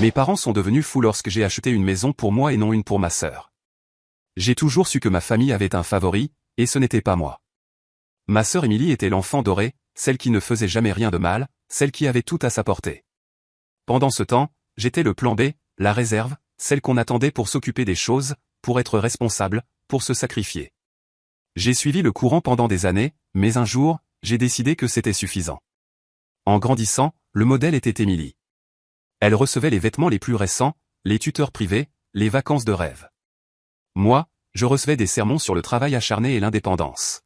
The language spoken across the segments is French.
Mes parents sont devenus fous lorsque j'ai acheté une maison pour moi et non une pour ma sœur. J'ai toujours su que ma famille avait un favori, et ce n'était pas moi. Ma sœur Émilie était l'enfant doré, celle qui ne faisait jamais rien de mal, celle qui avait tout à sa portée. Pendant ce temps, j'étais le plan B, la réserve, celle qu'on attendait pour s'occuper des choses, pour être responsable, pour se sacrifier. J'ai suivi le courant pendant des années, mais un jour, j'ai décidé que c'était suffisant. En grandissant, le modèle était Émilie. Elle recevait les vêtements les plus récents, les tuteurs privés, les vacances de rêve. Moi, je recevais des sermons sur le travail acharné et l'indépendance.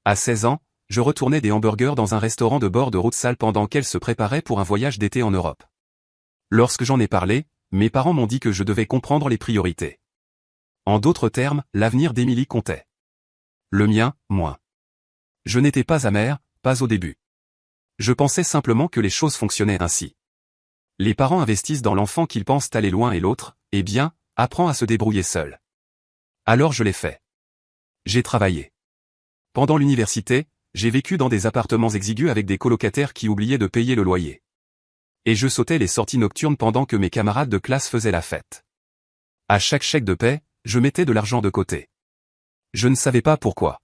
À 16 ans, je retournais des hamburgers dans un restaurant de bord de route sale pendant qu'elle se préparait pour un voyage d'été en Europe. Lorsque j'en ai parlé, mes parents m'ont dit que je devais comprendre les priorités. En d'autres termes, l'avenir d'Émilie comptait. Le mien, moins. Je n'étais pas amer, pas au début. Je pensais simplement que les choses fonctionnaient ainsi. Les parents investissent dans l'enfant qu'ils pensent aller loin et l'autre, eh bien, apprend à se débrouiller seul. Alors je l'ai fait. J'ai travaillé. Pendant l'université, j'ai vécu dans des appartements exigus avec des colocataires qui oubliaient de payer le loyer. Et je sautais les sorties nocturnes pendant que mes camarades de classe faisaient la fête. À chaque chèque de paie, je mettais de l'argent de côté. Je ne savais pas pourquoi.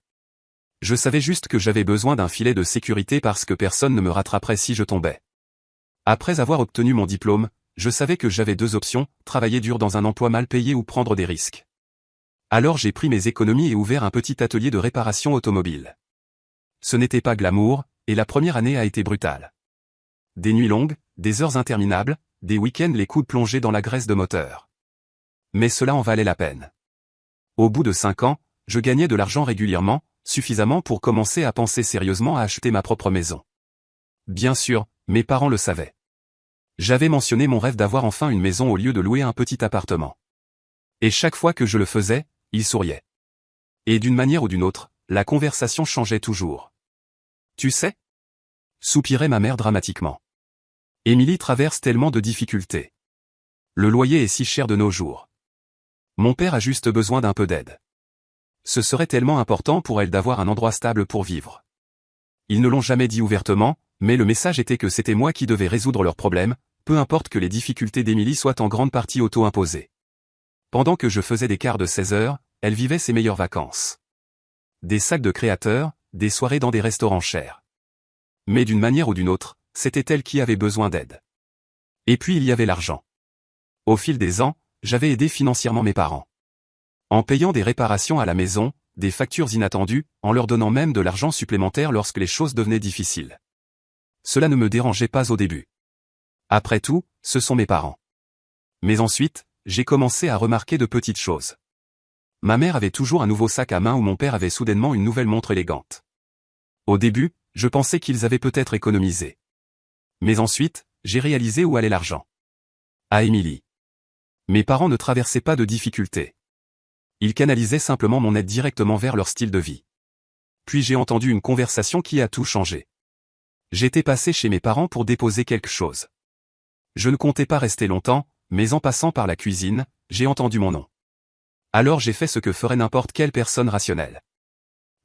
Je savais juste que j'avais besoin d'un filet de sécurité parce que personne ne me rattraperait si je tombais. Après avoir obtenu mon diplôme, je savais que j'avais deux options, travailler dur dans un emploi mal payé ou prendre des risques. Alors j'ai pris mes économies et ouvert un petit atelier de réparation automobile. Ce n'était pas glamour, et la première année a été brutale. Des nuits longues, des heures interminables, des week-ends les coudes plongés dans la graisse de moteur. Mais cela en valait la peine. Au bout de 5 ans, je gagnais de l'argent régulièrement, suffisamment pour commencer à penser sérieusement à acheter ma propre maison. Bien sûr, mes parents le savaient. J'avais mentionné mon rêve d'avoir enfin une maison au lieu de louer un petit appartement. Et chaque fois que je le faisais, ils souriaient. Et d'une manière ou d'une autre, la conversation changeait toujours. Tu sais ? Soupirait ma mère dramatiquement. Émilie traverse tellement de difficultés. Le loyer est si cher de nos jours. Mon père a juste besoin d'un peu d'aide. Ce serait tellement important pour elle d'avoir un endroit stable pour vivre. Ils ne l'ont jamais dit ouvertement, mais le message était que c'était moi qui devais résoudre leurs problèmes, peu importe que les difficultés d'Émilie soient en grande partie auto-imposées. Pendant que je faisais des quarts de 16 heures, elle vivait ses meilleures vacances. Des sacs de créateurs, des soirées dans des restaurants chers. Mais d'une manière ou d'une autre, c'était elle qui avait besoin d'aide. Et puis il y avait l'argent. Au fil des ans, j'avais aidé financièrement mes parents. En payant des réparations à la maison, des factures inattendues, en leur donnant même de l'argent supplémentaire lorsque les choses devenaient difficiles. Cela ne me dérangeait pas au début. Après tout, ce sont mes parents. Mais ensuite, j'ai commencé à remarquer de petites choses. Ma mère avait toujours un nouveau sac à main ou mon père avait soudainement une nouvelle montre élégante. Au début, je pensais qu'ils avaient peut-être économisé. Mais ensuite, j'ai réalisé où allait l'argent. À Émilie. Mes parents ne traversaient pas de difficultés. Ils canalisaient simplement mon aide directement vers leur style de vie. Puis j'ai entendu une conversation qui a tout changé. J'étais passé chez mes parents pour déposer quelque chose. Je ne comptais pas rester longtemps, mais en passant par la cuisine, j'ai entendu mon nom. Alors j'ai fait ce que ferait n'importe quelle personne rationnelle.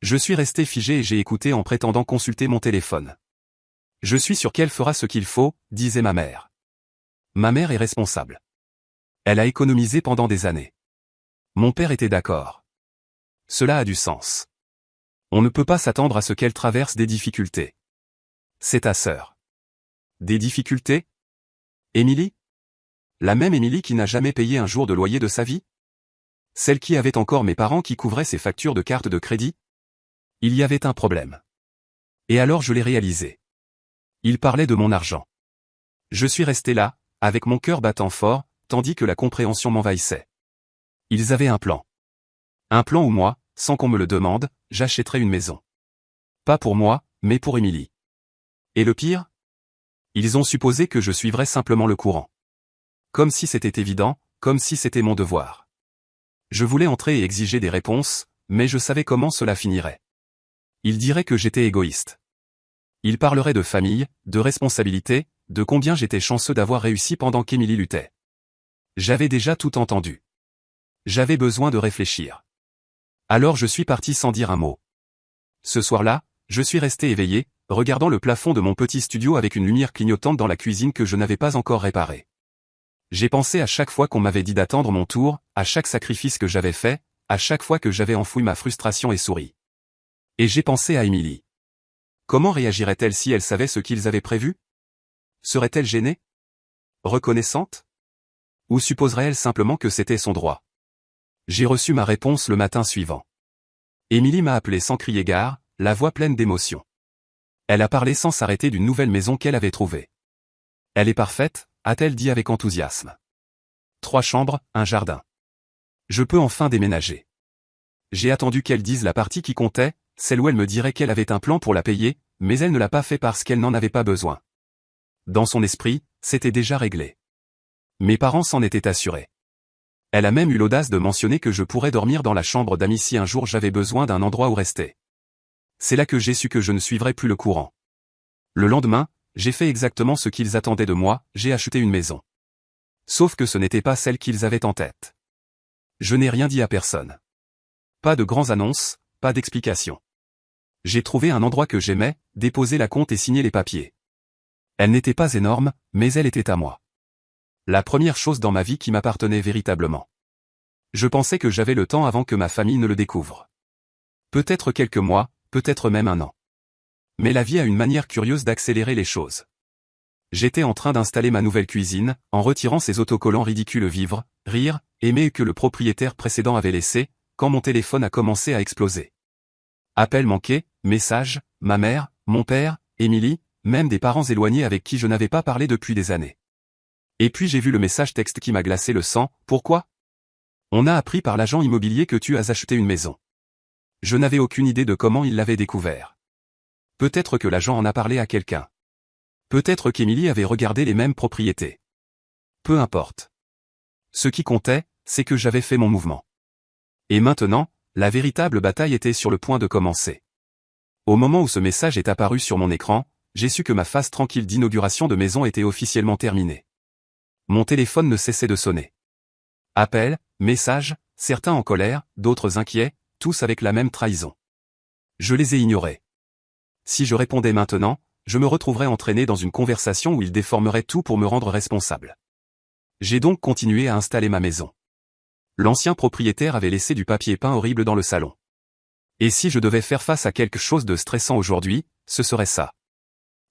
Je suis resté figé et j'ai écouté en prétendant consulter mon téléphone. Je suis sûr qu'elle fera ce qu'il faut, disait ma mère. Ma mère est responsable. Elle a économisé pendant des années. Mon père était d'accord. Cela a du sens. On ne peut pas s'attendre à ce qu'elle traverse des difficultés. C'est ta sœur. Des difficultés ? Émilie ? La même Émilie qui n'a jamais payé un jour de loyer de sa vie ? Celle qui avait encore mes parents qui couvraient ses factures de carte de crédit ? Il y avait un problème. Et alors je l'ai réalisé. Il parlait de mon argent. Je suis resté là, avec mon cœur battant fort, tandis que la compréhension m'envahissait. Ils avaient un plan. Un plan où moi, sans qu'on me le demande, j'achèterais une maison. Pas pour moi, mais pour Émilie. Et le pire ? Ils ont supposé que je suivrais simplement le courant. Comme si c'était évident, comme si c'était mon devoir. Je voulais entrer et exiger des réponses, mais je savais comment cela finirait. Ils diraient que j'étais égoïste. Ils parleraient de famille, de responsabilité, de combien j'étais chanceux d'avoir réussi pendant qu'Émilie luttait. J'avais déjà tout entendu. J'avais besoin de réfléchir. Alors je suis parti sans dire un mot. Ce soir-là, je suis resté éveillé, regardant le plafond de mon petit studio avec une lumière clignotante dans la cuisine que je n'avais pas encore réparée. J'ai pensé à chaque fois qu'on m'avait dit d'attendre mon tour, à chaque sacrifice que j'avais fait, à chaque fois que j'avais enfoui ma frustration et souri. Et j'ai pensé à Émilie. Comment réagirait-elle si elle savait ce qu'ils avaient prévu? Serait-elle gênée? Reconnaissante? Ou supposerait-elle simplement que c'était son droit? J'ai reçu ma réponse le matin suivant. Émilie m'a appelé sans crier gare, la voix pleine d'émotion. Elle a parlé sans s'arrêter d'une nouvelle maison qu'elle avait trouvée. Elle est parfaite, a-t-elle dit avec enthousiasme. 3 chambres, un jardin. Je peux enfin déménager. J'ai attendu qu'elle dise la partie qui comptait, celle où elle me dirait qu'elle avait un plan pour la payer, mais elle ne l'a pas fait parce qu'elle n'en avait pas besoin. Dans son esprit, c'était déjà réglé. Mes parents s'en étaient assurés. Elle a même eu l'audace de mentionner que je pourrais dormir dans la chambre d'amis si un jour j'avais besoin d'un endroit où rester. C'est là que j'ai su que je ne suivrais plus le courant. Le lendemain, j'ai fait exactement ce qu'ils attendaient de moi, j'ai acheté une maison. Sauf que ce n'était pas celle qu'ils avaient en tête. Je n'ai rien dit à personne. Pas de grandes annonces, pas d'explications. J'ai trouvé un endroit que j'aimais, déposé la compte et signé les papiers. Elle n'était pas énorme, mais elle était à moi. La première chose dans ma vie qui m'appartenait véritablement. Je pensais que j'avais le temps avant que ma famille ne le découvre. Peut-être quelques mois, peut-être même un an. Mais la vie a une manière curieuse d'accélérer les choses. J'étais en train d'installer ma nouvelle cuisine, en retirant ces autocollants ridicules vivre, rire, aimer que le propriétaire précédent avait laissé, quand mon téléphone a commencé à exploser. Appels manqués, messages, ma mère, mon père, Émilie, même des parents éloignés avec qui je n'avais pas parlé depuis des années. Et puis j'ai vu le message texte qui m'a glacé le sang, pourquoi? On a appris par l'agent immobilier que tu as acheté une maison. Je n'avais aucune idée de comment il l'avait découvert. Peut-être que l'agent en a parlé à quelqu'un. Peut-être qu'Émilie avait regardé les mêmes propriétés. Peu importe. Ce qui comptait, c'est que j'avais fait mon mouvement. Et maintenant, la véritable bataille était sur le point de commencer. Au moment où ce message est apparu sur mon écran, j'ai su que ma phase tranquille d'inauguration de maison était officiellement terminée. Mon téléphone ne cessait de sonner. Appels, messages, certains en colère, d'autres inquiets, tous avec la même trahison. Je les ai ignorés. Si je répondais maintenant, je me retrouverais entraîné dans une conversation où ils déformeraient tout pour me rendre responsable. J'ai donc continué à installer ma maison. L'ancien propriétaire avait laissé du papier peint horrible dans le salon. Et si je devais faire face à quelque chose de stressant aujourd'hui, ce serait ça.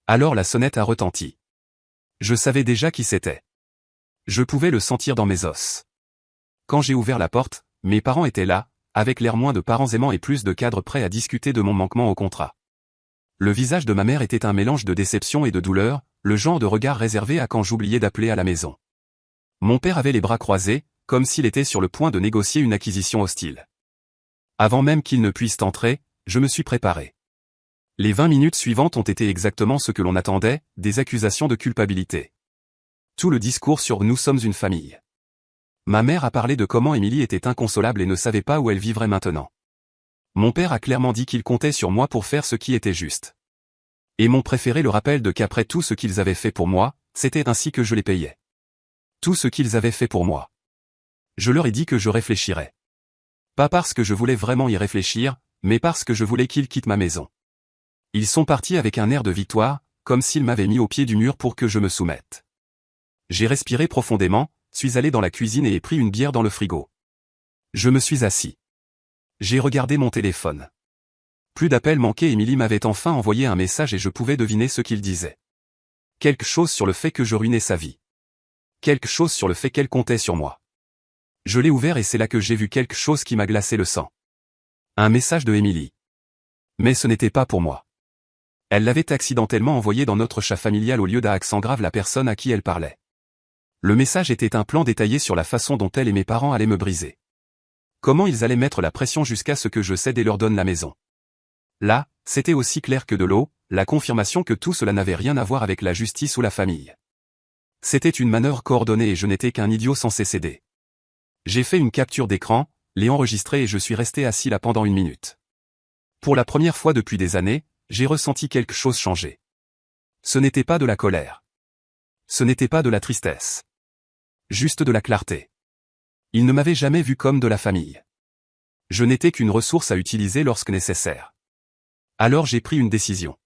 Alors la sonnette a retenti. Je savais déjà qui c'était. Je pouvais le sentir dans mes os. Quand j'ai ouvert la porte, mes parents étaient là, avec l'air moins de parents aimants et plus de cadres prêts à discuter de mon manquement au contrat. Le visage de ma mère était un mélange de déception et de douleur, le genre de regard réservé à quand j'oubliais d'appeler à la maison. Mon père avait les bras croisés, comme s'il était sur le point de négocier une acquisition hostile. Avant même qu'il ne puisse entrer, je me suis préparé. Les 20 minutes suivantes ont été exactement ce que l'on attendait, des accusations de culpabilité. Tout le discours sur « nous sommes une famille ». Ma mère a parlé de comment Émilie était inconsolable et ne savait pas où elle vivrait maintenant. Mon père a clairement dit qu'il comptait sur moi pour faire ce qui était juste. Et mon préféré le rappel de qu'après tout ce qu'ils avaient fait pour moi, c'était ainsi que je les payais. Tout ce qu'ils avaient fait pour moi. Je leur ai dit que je réfléchirais. Pas parce que je voulais vraiment y réfléchir, mais parce que je voulais qu'ils quittent ma maison. Ils sont partis avec un air de victoire, comme s'ils m'avaient mis au pied du mur pour que je me soumette. J'ai respiré profondément, suis allé dans la cuisine et ai pris une bière dans le frigo. Je me suis assis. J'ai regardé mon téléphone. Plus d'appels manqués, Émilie m'avait enfin envoyé un message et je pouvais deviner ce qu'il disait. Quelque chose sur le fait que je ruinais sa vie. Quelque chose sur le fait qu'elle comptait sur moi. Je l'ai ouvert et c'est là que j'ai vu quelque chose qui m'a glacé le sang. Un message de Émilie. Mais ce n'était pas pour moi. Elle l'avait accidentellement envoyé dans notre chat familial au lieu d'un accent grave la personne à qui elle parlait. Le message était un plan détaillé sur la façon dont elle et mes parents allaient me briser. Comment ils allaient mettre la pression jusqu'à ce que je cède et leur donne la maison. Là, c'était aussi clair que de l'eau, la confirmation que tout cela n'avait rien à voir avec la justice ou la famille. C'était une manœuvre coordonnée et je n'étais qu'un idiot censé céder. J'ai fait une capture d'écran, l'ai enregistrée et je suis resté assis là pendant 1 minute. Pour la première fois depuis des années, j'ai ressenti quelque chose changer. Ce n'était pas de la colère. Ce n'était pas de la tristesse. Juste de la clarté. Il ne m'avait jamais vu comme de la famille. Je n'étais qu'une ressource à utiliser lorsque nécessaire. Alors j'ai pris une décision.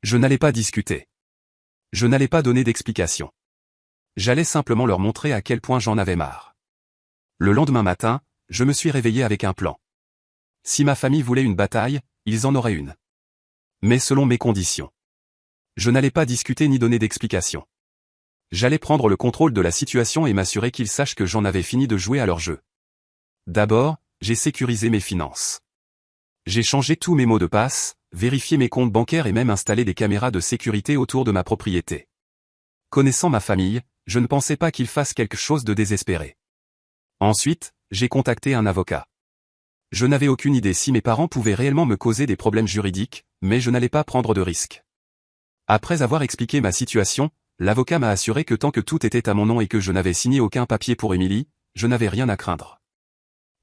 Je n'allais pas discuter. Je n'allais pas donner d'explication. J'allais simplement leur montrer à quel point j'en avais marre. Le lendemain matin, je me suis réveillé avec un plan. Si ma famille voulait une bataille, ils en auraient une. Mais selon mes conditions. Je n'allais pas discuter ni donner d'explications. J'allais prendre le contrôle de la situation et m'assurer qu'ils sachent que j'en avais fini de jouer à leur jeu. D'abord, j'ai sécurisé mes finances. J'ai changé tous mes mots de passe, vérifié mes comptes bancaires et même installé des caméras de sécurité autour de ma propriété. Connaissant ma famille, je ne pensais pas qu'ils fassent quelque chose de désespéré. Ensuite, j'ai contacté un avocat. Je n'avais aucune idée si mes parents pouvaient réellement me causer des problèmes juridiques, mais je n'allais pas prendre de risques. Après avoir expliqué ma situation, l'avocat m'a assuré que tant que tout était à mon nom et que je n'avais signé aucun papier pour Émilie, je n'avais rien à craindre.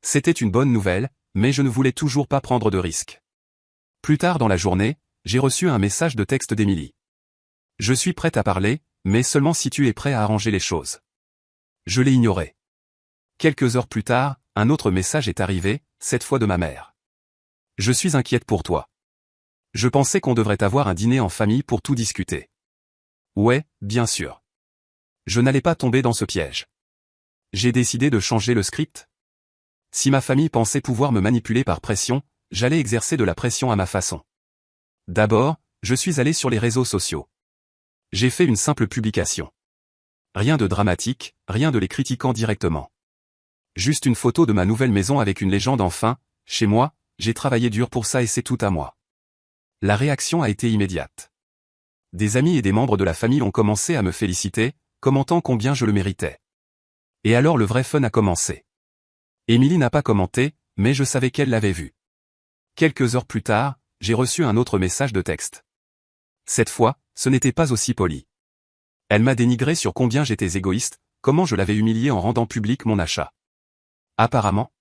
C'était une bonne nouvelle, mais je ne voulais toujours pas prendre de risques. Plus tard dans la journée, j'ai reçu un message de texte d'Émilie. Je suis prête à parler, mais seulement si tu es prêt à arranger les choses. Je l'ai ignoré. Quelques heures plus tard, un autre message est arrivé, cette fois de ma mère. Je suis inquiète pour toi. Je pensais qu'on devrait avoir un dîner en famille pour tout discuter. Ouais, bien sûr. Je n'allais pas tomber dans ce piège. J'ai décidé de changer le script. Si ma famille pensait pouvoir me manipuler par pression, j'allais exercer de la pression à ma façon. D'abord, je suis allé sur les réseaux sociaux. J'ai fait une simple publication. Rien de dramatique, rien de les critiquant directement. Juste une photo de ma nouvelle maison avec une légende enfin, chez moi, j'ai travaillé dur pour ça et c'est tout à moi. La réaction a été immédiate. Des amis et des membres de la famille ont commencé à me féliciter, commentant combien je le méritais. Et alors le vrai fun a commencé. Émilie n'a pas commenté, mais je savais qu'elle l'avait vu. Quelques heures plus tard, j'ai reçu un autre message de texte. Cette fois, ce n'était pas aussi poli. Elle m'a dénigré sur combien j'étais égoïste, comment je l'avais humilié en rendant public mon achat. Apparemment,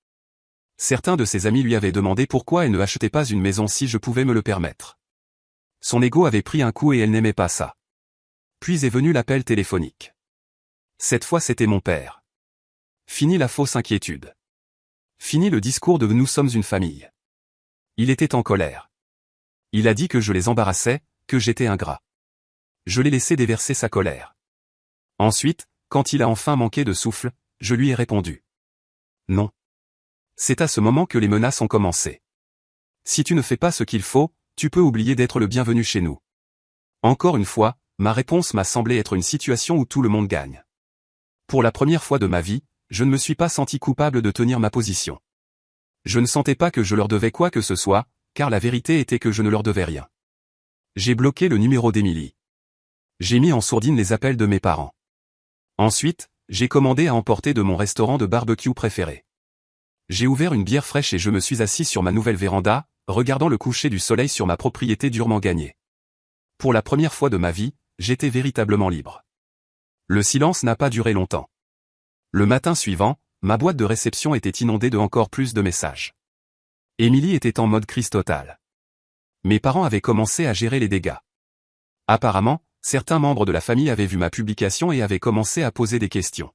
certains de ses amis lui avaient demandé pourquoi elle ne achetait pas une maison si je pouvais me le permettre. Son ego avait pris un coup et elle n'aimait pas ça. Puis est venu l'appel téléphonique. Cette fois c'était mon père. Fini la fausse inquiétude. Fini le discours de « nous sommes une famille ». Il était en colère. Il a dit que je les embarrassais, que j'étais ingrat. Je l'ai laissé déverser sa colère. Ensuite, quand il a enfin manqué de souffle, je lui ai répondu. Non. C'est à ce moment que les menaces ont commencé. Si tu ne fais pas ce qu'il faut, tu peux oublier d'être le bienvenu chez nous. Encore une fois, ma réponse m'a semblé être une situation où tout le monde gagne. Pour la première fois de ma vie, je ne me suis pas senti coupable de tenir ma position. Je ne sentais pas que je leur devais quoi que ce soit, car la vérité était que je ne leur devais rien. J'ai bloqué le numéro d'Émilie. J'ai mis en sourdine les appels de mes parents. Ensuite, j'ai commandé à emporter de mon restaurant de barbecue préféré. J'ai ouvert une bière fraîche et je me suis assis sur ma nouvelle véranda, regardant le coucher du soleil sur ma propriété durement gagnée. Pour la première fois de ma vie, j'étais véritablement libre. Le silence n'a pas duré longtemps. Le matin suivant, ma boîte de réception était inondée de encore plus de messages. Émilie était en mode crise totale. Mes parents avaient commencé à gérer les dégâts. Apparemment, certains membres de la famille avaient vu ma publication et avaient commencé à poser des questions.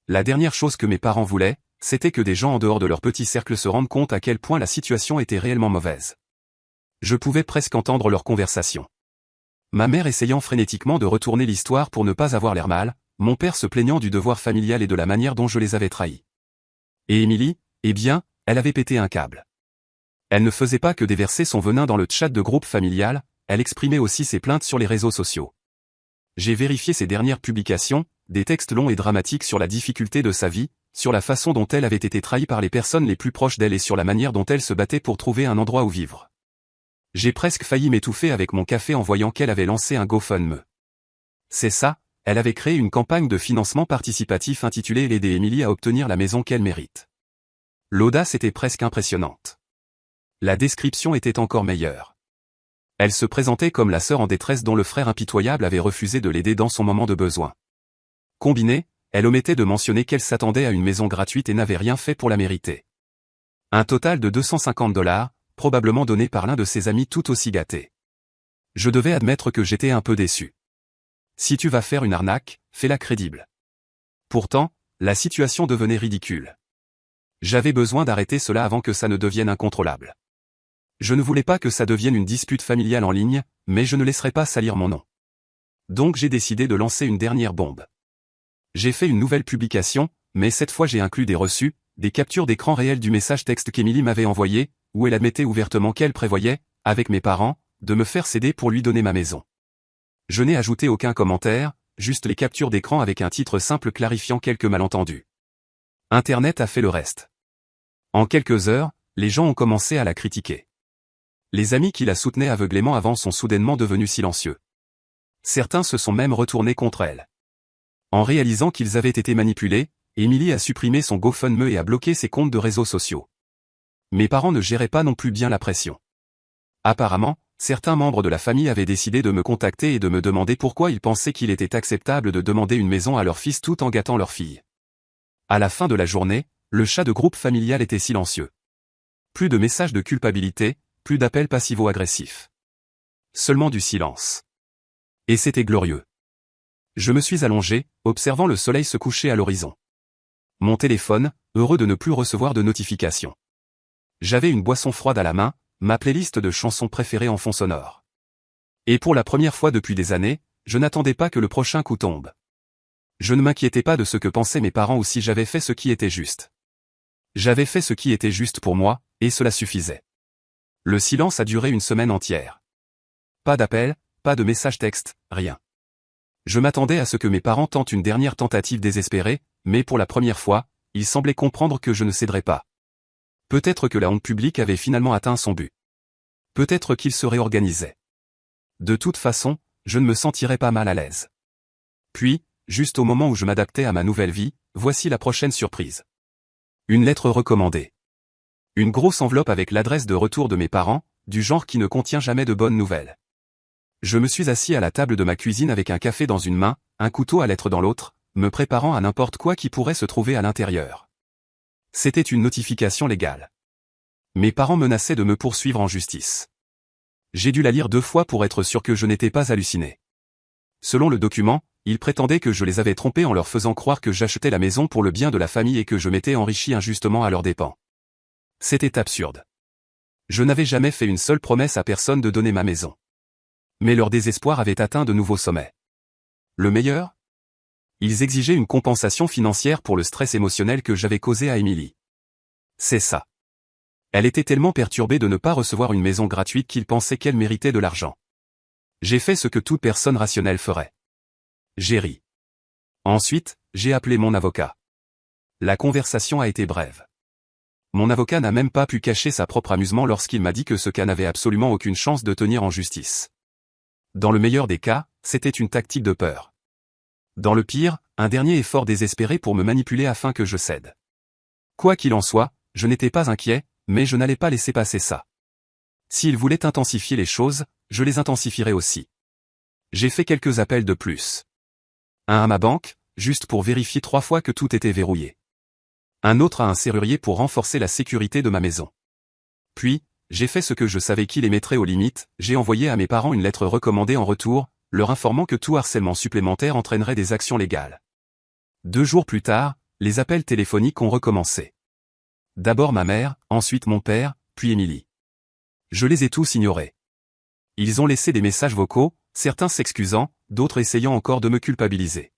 La dernière chose que mes parents voulaient, c'était que des gens en dehors de leur petit cercle se rendent compte à quel point la situation était réellement mauvaise. Je pouvais presque entendre leur conversation. Ma mère essayant frénétiquement de retourner l'histoire pour ne pas avoir l'air mal, mon père se plaignant du devoir familial et de la manière dont je les avais trahis. Et Émilie, eh bien, elle avait pété un câble. Elle ne faisait pas que déverser son venin dans le chat de groupe familial, elle exprimait aussi ses plaintes sur les réseaux sociaux. J'ai vérifié ses dernières publications, des textes longs et dramatiques sur la difficulté de sa vie, sur la façon dont elle avait été trahie par les personnes les plus proches d'elle et sur la manière dont elle se battait pour trouver un endroit où vivre. J'ai presque failli m'étouffer avec mon café en voyant qu'elle avait lancé un GoFundMe. C'est ça, elle avait créé une campagne de financement participatif intitulée « Aider Émilie à obtenir la maison qu'elle mérite ». L'audace était presque impressionnante. La description était encore meilleure. Elle se présentait comme la sœur en détresse dont le frère impitoyable avait refusé de l'aider dans son moment de besoin. Combinée, elle omettait de mentionner qu'elle s'attendait à une maison gratuite et n'avait rien fait pour la mériter. Un total de $250, probablement donné par l'un de ses amis tout aussi gâté. Je devais admettre que j'étais un peu déçu. Si tu vas faire une arnaque, fais-la crédible. Pourtant, la situation devenait ridicule. J'avais besoin d'arrêter cela avant que ça ne devienne incontrôlable. Je ne voulais pas que ça devienne une dispute familiale en ligne, mais je ne laisserai pas salir mon nom. Donc j'ai décidé de lancer une dernière bombe. J'ai fait une nouvelle publication, mais cette fois j'ai inclus des reçus, des captures d'écran réelles du message texte qu'Émilie m'avait envoyé, où elle admettait ouvertement qu'elle prévoyait, avec mes parents, de me faire céder pour lui donner ma maison. Je n'ai ajouté aucun commentaire, juste les captures d'écran avec un titre simple clarifiant quelques malentendus. Internet a fait le reste. En quelques heures, les gens ont commencé à la critiquer. Les amis qui la soutenaient aveuglément avant sont soudainement devenus silencieux. Certains se sont même retournés contre elle. En réalisant qu'ils avaient été manipulés, Émilie a supprimé son GoFundMe et a bloqué ses comptes de réseaux sociaux. Mes parents ne géraient pas non plus bien la pression. Apparemment, certains membres de la famille avaient décidé de me contacter et de me demander pourquoi ils pensaient qu'il était acceptable de demander une maison à leur fils tout en gâtant leur fille. À la fin de la journée, le chat de groupe familial était silencieux. Plus de messages de culpabilité, plus d'appels passivo-agressifs. Seulement du silence. Et c'était glorieux. Je me suis allongé, observant le soleil se coucher à l'horizon. Mon téléphone, heureux de ne plus recevoir de notifications. J'avais une boisson froide à la main, ma playlist de chansons préférées en fond sonore. Et pour la première fois depuis des années, je n'attendais pas que le prochain coup tombe. Je ne m'inquiétais pas de ce que pensaient mes parents ou si j'avais fait ce qui était juste. J'avais fait ce qui était juste pour moi, et cela suffisait. Le silence a duré une semaine entière. Pas d'appel, pas de message texte, rien. Je m'attendais à ce que mes parents tentent une dernière tentative désespérée, mais pour la première fois, ils semblaient comprendre que je ne céderais pas. Peut-être que la honte publique avait finalement atteint son but. Peut-être qu'ils se réorganisaient. De toute façon, je ne me sentirais pas mal à l'aise. Puis, juste au moment où je m'adaptais à ma nouvelle vie, voici la prochaine surprise. Une lettre recommandée. Une grosse enveloppe avec l'adresse de retour de mes parents, du genre qui ne contient jamais de bonnes nouvelles. Je me suis assis à la table de ma cuisine avec un café dans une main, un couteau à lettres dans l'autre, me préparant à n'importe quoi qui pourrait se trouver à l'intérieur. C'était une notification légale. Mes parents menaçaient de me poursuivre en justice. J'ai dû la lire 2 fois pour être sûr que je n'étais pas halluciné. Selon le document, ils prétendaient que je les avais trompés en leur faisant croire que j'achetais la maison pour le bien de la famille et que je m'étais enrichi injustement à leurs dépens. C'était absurde. Je n'avais jamais fait une seule promesse à personne de donner ma maison. Mais leur désespoir avait atteint de nouveaux sommets. Le meilleur ? Ils exigeaient une compensation financière pour le stress émotionnel que j'avais causé à Émilie. C'est ça. Elle était tellement perturbée de ne pas recevoir une maison gratuite qu'ils pensaient qu'elle méritait de l'argent. J'ai fait ce que toute personne rationnelle ferait. J'ai ri. Ensuite, j'ai appelé mon avocat. La conversation a été brève. Mon avocat n'a même pas pu cacher sa propre amusement lorsqu'il m'a dit que ce cas n'avait absolument aucune chance de tenir en justice. Dans le meilleur des cas, c'était une tactique de peur. Dans le pire, un dernier effort désespéré pour me manipuler afin que je cède. Quoi qu'il en soit, je n'étais pas inquiet, mais je n'allais pas laisser passer ça. S'il voulait intensifier les choses, je les intensifierais aussi. J'ai fait quelques appels de plus. Un à ma banque, juste pour vérifier 3 fois que tout était verrouillé. Un autre à un serrurier pour renforcer la sécurité de ma maison. Puis, j'ai fait ce que je savais qui les mettrait aux limites, j'ai envoyé à mes parents une lettre recommandée en retour, leur informant que tout harcèlement supplémentaire entraînerait des actions légales. 2 jours plus tard, les appels téléphoniques ont recommencé. D'abord ma mère, ensuite mon père, puis Émilie. Je les ai tous ignorés. Ils ont laissé des messages vocaux, certains s'excusant, d'autres essayant encore de me culpabiliser.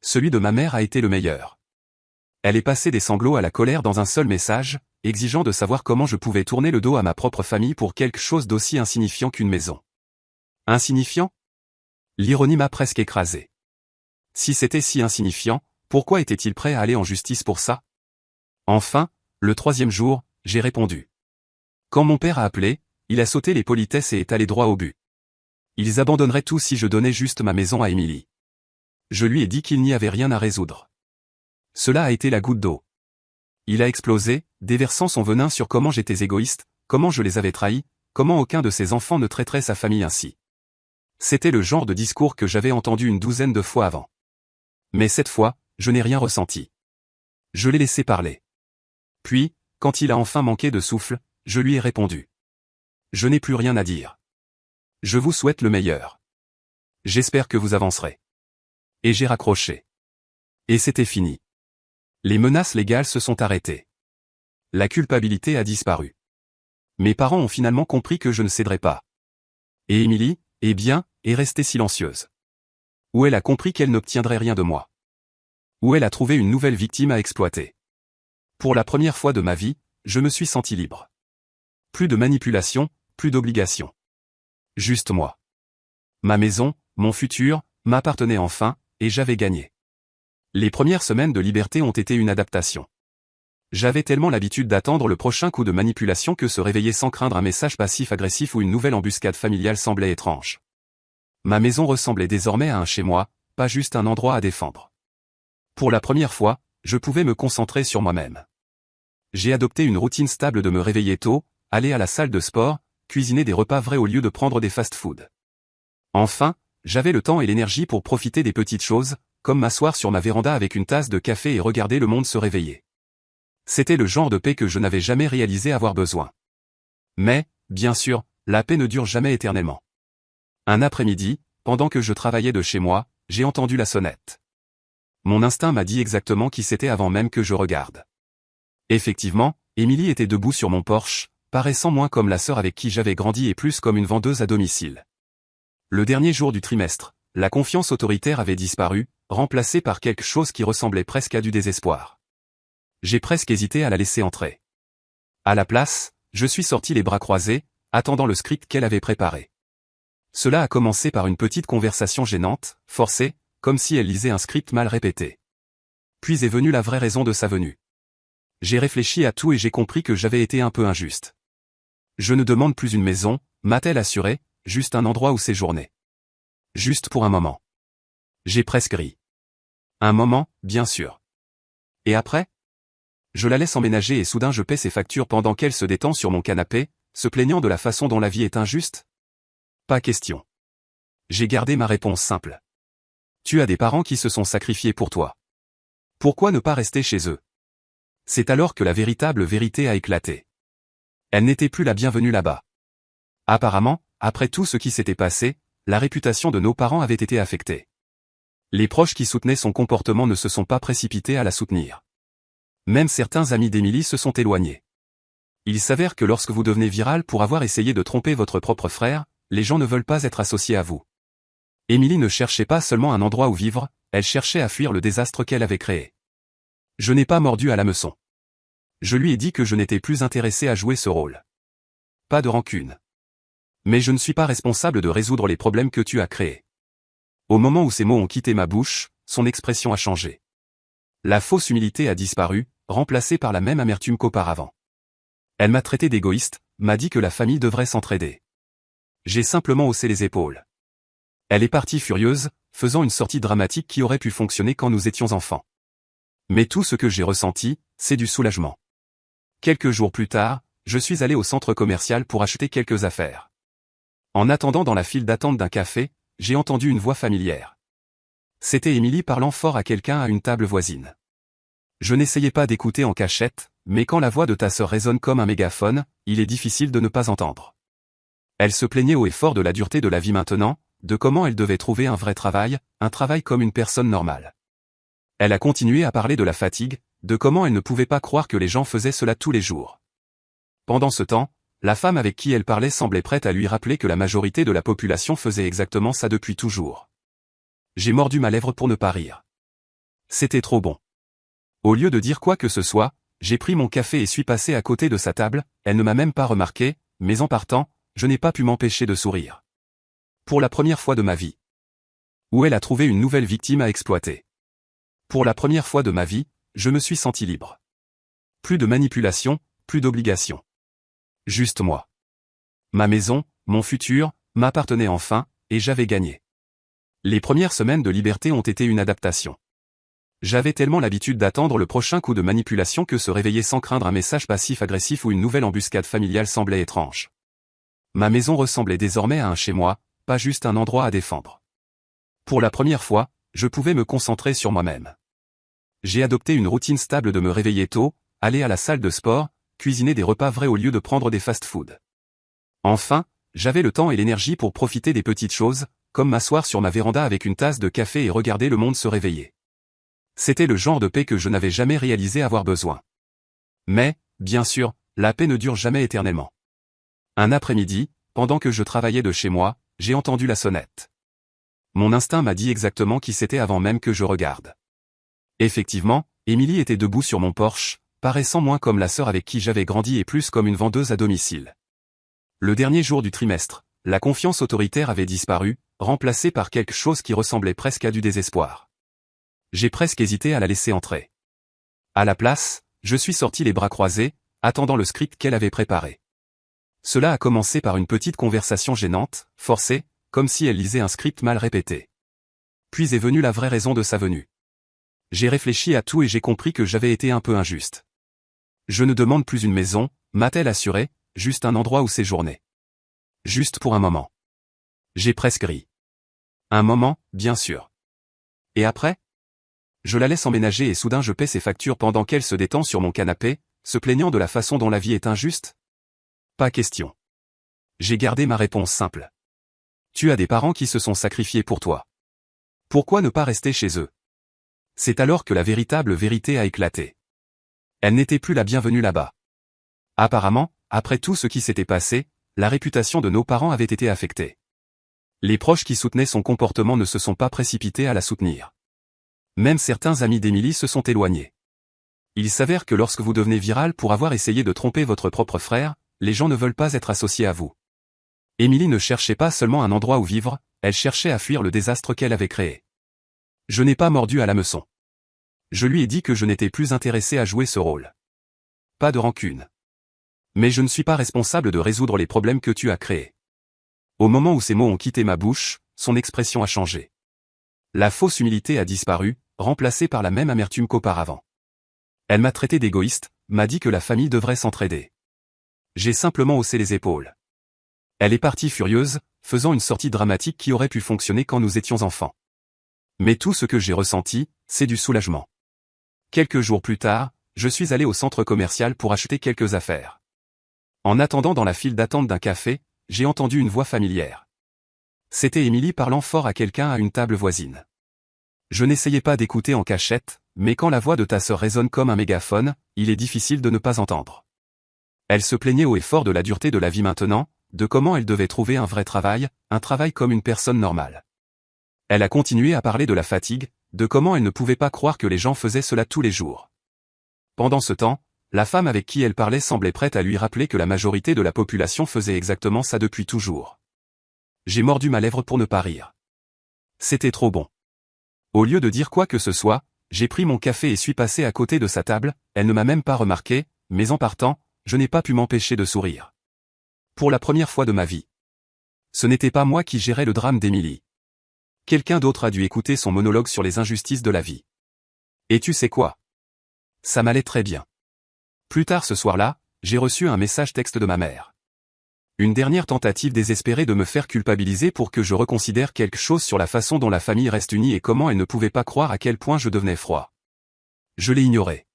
Celui de ma mère a été le meilleur. Elle est passée des sanglots à la colère dans un seul message, exigeant de savoir comment je pouvais tourner le dos à ma propre famille pour quelque chose d'aussi insignifiant qu'une maison. Insignifiant ? L'ironie m'a presque écrasé. Si c'était si insignifiant, pourquoi était-il prêt à aller en justice pour ça ? Enfin, le 3e jour, j'ai répondu. Quand mon père a appelé, il a sauté les politesses et est allé droit au but. Ils abandonneraient tout si je donnais juste ma maison à Émilie. Je lui ai dit qu'il n'y avait rien à résoudre. Cela a été la goutte d'eau. Il a explosé, déversant son venin sur comment j'étais égoïste, comment je les avais trahis, comment aucun de ses enfants ne traiterait sa famille ainsi. C'était le genre de discours que j'avais entendu une 12aine de fois avant. Mais cette fois, je n'ai rien ressenti. Je l'ai laissé parler. Puis, quand il a enfin manqué de souffle, je lui ai répondu. Je n'ai plus rien à dire. Je vous souhaite le meilleur. J'espère que vous avancerez. Et j'ai raccroché. Et c'était fini. Les menaces légales se sont arrêtées. La culpabilité a disparu. Mes parents ont finalement compris que je ne céderais pas. Et Émilie, eh bien, est restée silencieuse. Ou elle a compris qu'elle n'obtiendrait rien de moi. où elle a trouvé une nouvelle victime à exploiter. Pour la première fois de ma vie, je me suis senti libre. Plus de manipulation, plus d'obligation. Juste moi. Ma maison, mon futur, m'appartenaient enfin, et j'avais gagné. Les premières semaines de liberté ont été une adaptation. J'avais tellement l'habitude d'attendre le prochain coup de manipulation que se réveiller sans craindre un message passif-agressif ou une nouvelle embuscade familiale semblait étrange. Ma maison ressemblait désormais à un chez-moi, pas juste un endroit à défendre. Pour la première fois, je pouvais me concentrer sur moi-même. J'ai adopté une routine stable de me réveiller tôt, aller à la salle de sport, cuisiner des repas vrais au lieu de prendre des fast-foods. Enfin, j'avais le temps et l'énergie pour profiter des petites choses, comme m'asseoir sur ma véranda avec une tasse de café et regarder le monde se réveiller. C'était le genre de paix que je n'avais jamais réalisé avoir besoin. Mais, bien sûr, la paix ne dure jamais éternellement. Un après-midi, pendant que je travaillais de chez moi, j'ai entendu la sonnette. Mon instinct m'a dit exactement qui c'était avant même que je regarde. Effectivement, Émilie était debout sur mon porche, paraissant moins comme la sœur avec qui j'avais grandi et plus comme une vendeuse à domicile. Le dernier jour du trimestre, la confiance autoritaire avait disparu, remplacée par quelque chose qui ressemblait presque à du désespoir. J'ai presque hésité à la laisser entrer. À la place, je suis sorti les bras croisés, attendant le script qu'elle avait préparé. Cela a commencé par une petite conversation gênante, forcée, comme si elle lisait un script mal répété. Puis est venue la vraie raison de sa venue. J'ai réfléchi à tout et j'ai compris que j'avais été un peu injuste. Je ne demande plus une maison, m'a-t-elle assuré, juste un endroit où séjourner. Juste pour un moment. J'ai presque ri. Un moment, bien sûr. Et après ? Je la laisse emménager et soudain je paie ses factures pendant qu'elle se détend sur mon canapé, se plaignant de la façon dont la vie est injuste ? Pas question. J'ai gardé ma réponse simple. Tu as des parents qui se sont sacrifiés pour toi. Pourquoi ne pas rester chez eux ? C'est alors que la véritable vérité a éclaté. Elle n'était plus la bienvenue là-bas. Apparemment, après tout ce qui s'était passé, la réputation de nos parents avait été affectée. Les proches qui soutenaient son comportement ne se sont pas précipités à la soutenir. Même certains amis d'Émilie se sont éloignés. Il s'avère que lorsque vous devenez viral pour avoir essayé de tromper votre propre frère, les gens ne veulent pas être associés à vous. Émilie ne cherchait pas seulement un endroit où vivre, elle cherchait à fuir le désastre qu'elle avait créé. Je n'ai pas mordu à l'hameçon. Je lui ai dit que je n'étais plus intéressé à jouer ce rôle. Pas de rancune. Mais je ne suis pas responsable de résoudre les problèmes que tu as créés. Au moment où ces mots ont quitté ma bouche, son expression a changé. La fausse humilité a disparu, remplacée par la même amertume qu'auparavant. Elle m'a traité d'égoïste, m'a dit que la famille devrait s'entraider. J'ai simplement haussé les épaules. Elle est partie furieuse, faisant une sortie dramatique qui aurait pu fonctionner quand nous étions enfants. Mais tout ce que j'ai ressenti, c'est du soulagement. Quelques jours plus tard, je suis allé au centre commercial pour acheter quelques affaires. En attendant dans la file d'attente d'un café, j'ai entendu une voix familière. C'était Émilie parlant fort à quelqu'un à une table voisine. Je n'essayais pas d'écouter en cachette, mais quand la voix de ta sœur résonne comme un mégaphone, il est difficile de ne pas entendre. Elle se plaignait haut et fort de la dureté de la vie maintenant, de comment elle devait trouver un vrai travail, un travail comme une personne normale. Elle a continué à parler de la fatigue, de comment elle ne pouvait pas croire que les gens faisaient cela tous les jours. Pendant ce temps, la femme avec qui elle parlait semblait prête à lui rappeler que la majorité de la population faisait exactement ça depuis toujours. J'ai mordu ma lèvre pour ne pas rire. C'était trop bon. Au lieu de dire quoi que ce soit, j'ai pris mon café et suis passé à côté de sa table, elle ne m'a même pas remarqué, mais en partant, je n'ai pas pu m'empêcher de sourire. Pour la première fois de ma vie. Où elle a trouvé une nouvelle victime à exploiter. Pour la première fois de ma vie, je me suis senti libre. Plus de manipulation, plus d'obligation. Juste moi. Ma maison, mon futur, m'appartenaient enfin, et j'avais gagné. Les premières semaines de liberté ont été une adaptation. J'avais tellement l'habitude d'attendre le prochain coup de manipulation que se réveiller sans craindre un message passif-agressif ou une nouvelle embuscade familiale semblait étrange. Ma maison ressemblait désormais à un chez-moi, pas juste un endroit à défendre. Pour la première fois, je pouvais me concentrer sur moi-même. J'ai adopté une routine stable de me réveiller tôt, aller à la salle de sport, cuisiner des repas vrais au lieu de prendre des fast-foods. Enfin, j'avais le temps et l'énergie pour profiter des petites choses, comme m'asseoir sur ma véranda avec une tasse de café et regarder le monde se réveiller. C'était le genre de paix que je n'avais jamais réalisé avoir besoin. Mais, bien sûr, la paix ne dure jamais éternellement. Un après-midi, pendant que je travaillais de chez moi, j'ai entendu la sonnette. Mon instinct m'a dit exactement qui c'était avant même que je regarde. Effectivement, Émilie était debout sur mon porche, paraissant moins comme la sœur avec qui j'avais grandi et plus comme une vendeuse à domicile. Le dernier jour du trimestre, la confiance autoritaire avait disparu, remplacée par quelque chose qui ressemblait presque à du désespoir. J'ai presque hésité à la laisser entrer. À la place, je suis sorti les bras croisés, attendant le script qu'elle avait préparé. Cela a commencé par une petite conversation gênante, forcée, comme si elle lisait un script mal répété. Puis est venue la vraie raison de sa venue. J'ai réfléchi à tout et j'ai compris que j'avais été un peu injuste. Je ne demande plus une maison, m'a-t-elle assuré, juste un endroit où séjourner. Juste pour un moment. J'ai presque ri. Un moment, bien sûr. Et après? Je la laisse emménager et soudain je paie ses factures pendant qu'elle se détend sur mon canapé, se plaignant de la façon dont la vie est injuste? Pas question. J'ai gardé ma réponse simple. Tu as des parents qui se sont sacrifiés pour toi. Pourquoi ne pas rester chez eux? C'est alors que la véritable vérité a éclaté. Elle n'était plus la bienvenue là-bas. Apparemment, après tout ce qui s'était passé, la réputation de nos parents avait été affectée. Les proches qui soutenaient son comportement ne se sont pas précipités à la soutenir. Même certains amis d'Émilie se sont éloignés. Il s'avère que lorsque vous devenez viral pour avoir essayé de tromper votre propre frère, les gens ne veulent pas être associés à vous. Émilie ne cherchait pas seulement un endroit où vivre, elle cherchait à fuir le désastre qu'elle avait créé. Je n'ai pas mordu à l'hameçon. Je lui ai dit que je n'étais plus intéressé à jouer ce rôle. Pas de rancune. Mais je ne suis pas responsable de résoudre les problèmes que tu as créés. Au moment où ces mots ont quitté ma bouche, son expression a changé. La fausse humilité a disparu, remplacée par la même amertume qu'auparavant. Elle m'a traité d'égoïste, m'a dit que la famille devrait s'entraider. J'ai simplement haussé les épaules. Elle est partie furieuse, faisant une sortie dramatique qui aurait pu fonctionner quand nous étions enfants. Mais tout ce que j'ai ressenti, c'est du soulagement. Quelques jours plus tard, je suis allé au centre commercial pour acheter quelques affaires. En attendant dans la file d'attente d'un café, j'ai entendu une voix familière. C'était Émilie parlant fort à quelqu'un à une table voisine. Je n'essayais pas d'écouter en cachette, mais quand la voix de ta sœur résonne comme un mégaphone, il est difficile de ne pas entendre. Elle se plaignait haut et fort de la dureté de la vie maintenant, de comment elle devait trouver un vrai travail, un travail comme une personne normale. Elle a continué à parler de la fatigue, de comment elle ne pouvait pas croire que les gens faisaient cela tous les jours. Pendant ce temps, la femme avec qui elle parlait semblait prête à lui rappeler que la majorité de la population faisait exactement ça depuis toujours. J'ai mordu ma lèvre pour ne pas rire. C'était trop bon. Au lieu de dire quoi que ce soit, j'ai pris mon café et suis passé à côté de sa table, elle ne m'a même pas remarqué, mais en partant, je n'ai pas pu m'empêcher de sourire. Pour la première fois de ma vie. Ce n'était pas moi qui gérais le drame d'Émilie. Quelqu'un d'autre a dû écouter son monologue sur les injustices de la vie. Et tu sais quoi? Ça m'allait très bien. Plus tard ce soir-là, j'ai reçu un message texte de ma mère. Une dernière tentative désespérée de me faire culpabiliser pour que je reconsidère quelque chose sur la façon dont la famille reste unie et comment elle ne pouvait pas croire à quel point je devenais froid. Je l'ai ignoré.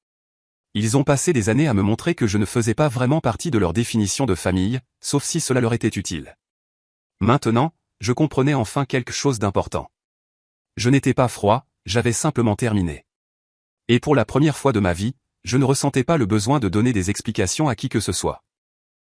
Ils ont passé des années à me montrer que je ne faisais pas vraiment partie de leur définition de famille, sauf si cela leur était utile. Maintenant, je comprenais enfin quelque chose d'important. Je n'étais pas froid, j'avais simplement terminé. Et pour la première fois de ma vie, je ne ressentais pas le besoin de donner des explications à qui que ce soit.